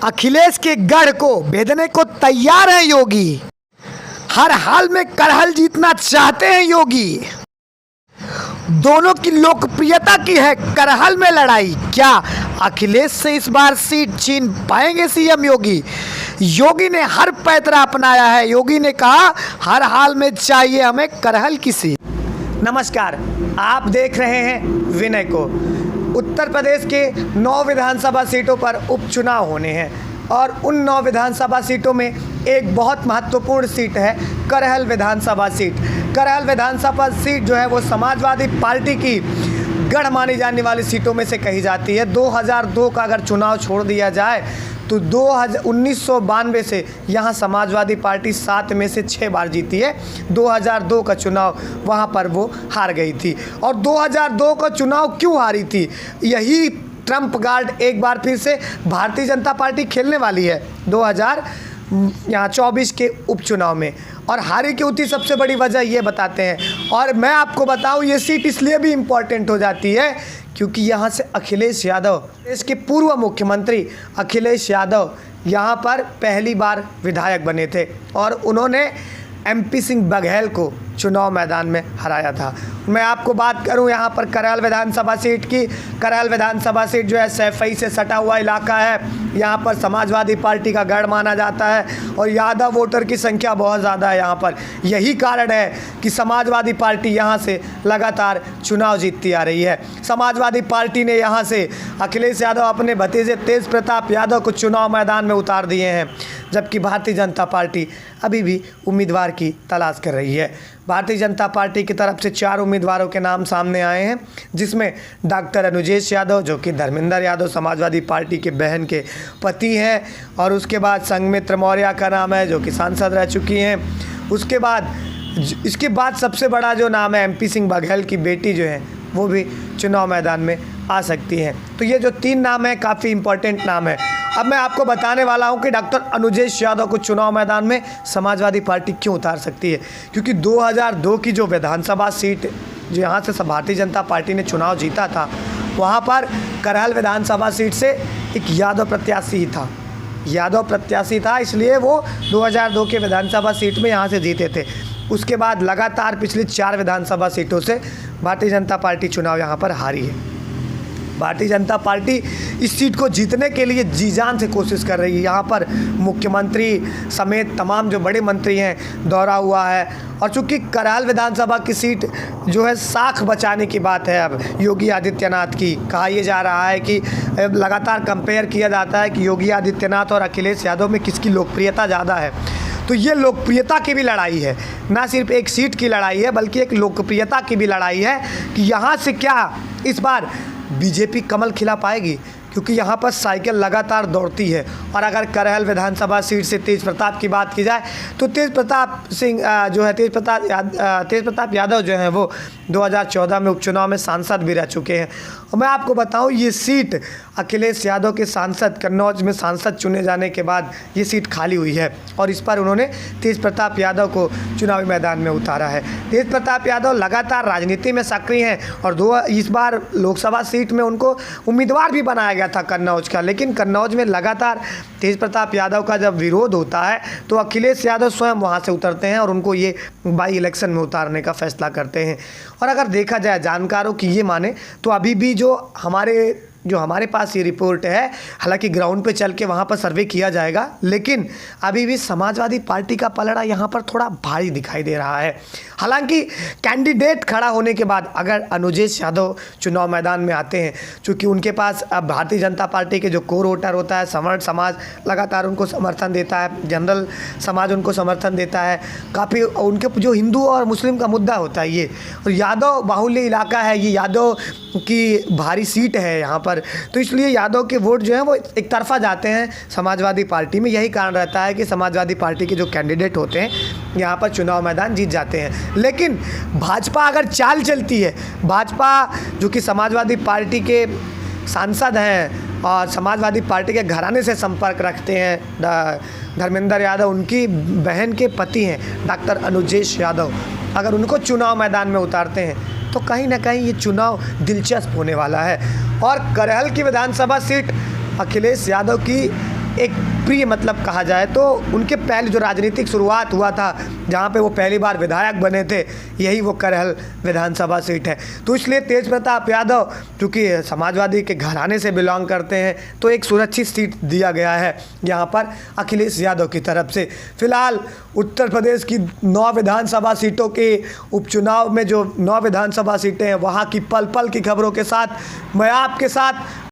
अखिलेश के गढ़ को भेदने को तैयार है योगी। हर हाल में करहल जीतना चाहते हैं योगी। दोनों की लोकप्रियता की है करहल में लड़ाई। क्या अखिलेश से इस बार सीट छीन पाएंगे सीएम योगी? योगी ने हर पैतरा अपनाया है। योगी ने कहा हर हाल में चाहिए हमें करहल की सीट। नमस्कार, आप देख रहे हैं विनय को। उत्तर प्रदेश के 9 विधानसभा सीटों पर उपचुनाव होने हैं और उन 9 विधानसभा सीटों में एक बहुत महत्वपूर्ण सीट है करहल विधानसभा सीट। करहल विधानसभा सीट जो है वो समाजवादी पार्टी की गढ़ मानी जाने वाली सीटों में से कही जाती है। 2002 का अगर चुनाव छोड़ दिया जाए तो 1992 से यहाँ समाजवादी पार्टी 7 में से 6 बार जीती है। 2002 का चुनाव वहाँ पर वो हार गई थी। और 2002 का चुनाव क्यों हारी थी? यही ट्रम्प कार्ड एक बार फिर से भारतीय जनता पार्टी खेलने वाली है 2024 के उपचुनाव में। और हारी क्यों थी, सबसे बड़ी वजह ये बताते हैं। और मैं आपको बताऊं, ये सीट इसलिए भी इम्पॉर्टेंट हो जाती है क्योंकि यहाँ से अखिलेश यादव, देश के पूर्व मुख्यमंत्री अखिलेश यादव यहाँ पर पहली बार विधायक बने थे और उन्होंने एमपी सिंह बघेल को चुनाव मैदान में हराया था। मैं आपको बात करूं यहाँ पर करहल विधानसभा सीट की। करहल विधानसभा सीट जो है सैफई से सटा हुआ इलाका है। यहाँ पर समाजवादी पार्टी का गढ़ माना जाता है और यादव वोटर की संख्या बहुत ज़्यादा है यहाँ पर। यही कारण है कि समाजवादी पार्टी यहाँ से लगातार चुनाव जीतती आ रही है। समाजवादी पार्टी ने यहाँ से अखिलेश यादव अपने भतीजे तेज प्रताप यादव को चुनाव मैदान में उतार दिए हैं, जबकि भारतीय जनता पार्टी अभी भी उम्मीदवार की तलाश कर रही है। भारतीय जनता पार्टी की तरफ से 4 उम्मीदवारों के नाम सामने आए हैं, जिसमें डॉक्टर अनुजेश यादव जो कि धर्मेंद्र यादव समाजवादी पार्टी के बहन के पति हैं, और उसके बाद संघमित्र मौर्य का नाम है जो कि सांसद रह चुकी हैं। उसके बाद इसके बाद सबसे बड़ा जो नाम है एमपी सिंह बघेल की बेटी जो है वो भी चुनाव मैदान में आ सकती हैं। तो ये जो 3 नाम है काफ़ी इम्पोर्टेंट नाम है। अब मैं आपको बताने वाला हूं कि डॉक्टर अनुजेश यादव को चुनाव मैदान में समाजवादी पार्टी क्यों उतार सकती है। क्योंकि 2002 की जो विधानसभा सीट जो यहाँ से भारतीय जनता पार्टी ने चुनाव जीता था, वहाँ पर करहल विधानसभा सीट से एक यादव प्रत्याशी ही था। यादव प्रत्याशी था, इसलिए वो 2002 के विधानसभा सीट में यहाँ से जीते थे। उसके बाद लगातार पिछली 4 विधानसभा सीटों से भारतीय जनता पार्टी चुनाव यहाँ पर हारी है। भारतीय जनता पार्टी इस सीट को जीतने के लिए जी जान से कोशिश कर रही है। यहाँ पर मुख्यमंत्री समेत तमाम जो बड़े मंत्री हैं दौरा हुआ है। और चूँकि करहल विधानसभा की सीट जो है साख बचाने की बात है अब योगी आदित्यनाथ की। कहा यह जा रहा है कि लगातार कंपेयर किया जाता है कि योगी आदित्यनाथ और अखिलेश यादव में किसकी लोकप्रियता ज़्यादा है। तो ये लोकप्रियता की भी लड़ाई है, ना सिर्फ एक सीट की लड़ाई है बल्कि एक लोकप्रियता की भी लड़ाई है कि यहाँ से क्या इस बार बीजेपी कमल खिला पाएगी, क्योंकि यहाँ पर साइकिल लगातार दौड़ती है। और अगर करहल विधानसभा सीट से तेज प्रताप की बात की जाए तो तेज प्रताप यादव जो हैं वो 2014 में उपचुनाव में सांसद भी रह चुके हैं। और मैं आपको बताऊं, ये सीट अखिलेश यादव के सांसद कन्नौज में सांसद चुने जाने के बाद ये सीट खाली हुई है और इस पर उन्होंने तेज प्रताप यादव को चुनावी मैदान में उतारा है। तेज प्रताप यादव लगातार राजनीति में सक्रिय हैं और इस बार लोकसभा सीट में उनको उम्मीदवार भी बनाया गया था कन्नौज का। लेकिन कन्नौज में लगातार तेज प्रताप यादव का जब विरोध होता है तो अखिलेश यादव स्वयं वहाँ से उतरते हैं और उनको ये बाई इलेक्शन में उतारने का फैसला करते हैं। और अगर देखा जाए जानकारों की ये माने तो अभी भी जो हमारे पास ये रिपोर्ट है, हालांकि ग्राउंड पे चल के वहाँ पर सर्वे किया जाएगा, लेकिन अभी भी समाजवादी पार्टी का पलड़ा यहाँ पर थोड़ा भारी दिखाई दे रहा है। हालांकि कैंडिडेट खड़ा होने के बाद अगर अनुजेश यादव चुनाव मैदान में आते हैं, चूँकि उनके पास अब भारतीय जनता पार्टी के जो कोर वोटर होता है, सवर्ण समाज लगातार उनको समर्थन देता है, जनरल समाज उनको समर्थन देता है, काफ़ी उनके जो हिंदू और मुस्लिम का मुद्दा होता है ये, और यादव बाहुल्य इलाका है, ये यादव की भारी सीट है यहाँ पर, तो इसलिए यादव के वोट जो हैं वो एक तरफा जाते हैं समाजवादी पार्टी में। यही कारण रहता है कि समाजवादी पार्टी के जो कैंडिडेट होते हैं यहाँ पर चुनाव मैदान जीत जाते हैं। लेकिन भाजपा अगर चाल चलती है, भाजपा जो कि समाजवादी पार्टी के सांसद हैं और समाजवादी पार्टी के घराने से संपर्क रखते हैं, धर्मेंद्र यादव उनकी बहन के पति हैं डॉक्टर अनुजेश यादव, अगर उनको चुनाव मैदान में उतारते हैं तो कहीं ना कहीं ये चुनाव दिलचस्प होने वाला है। और करहल की विधानसभा सीट अखिलेश यादव की एक प्रिय मतलब कहा जाए तो उनके पहले जो राजनीतिक शुरुआत हुआ था, जहाँ पे वो पहली बार विधायक बने थे, यही वो करहल विधानसभा सीट है। तो इसलिए तेज प्रताप यादव चूँकि समाजवादी के घराने से बिलोंग करते हैं तो एक सुरक्षित सीट दिया गया है यहाँ पर अखिलेश यादव की तरफ से। फिलहाल उत्तर प्रदेश की 9 विधानसभा सीटों के उपचुनाव में जो 9 विधानसभा सीटें हैं, वहाँ की पल पल की खबरों के साथ मैं आपके साथ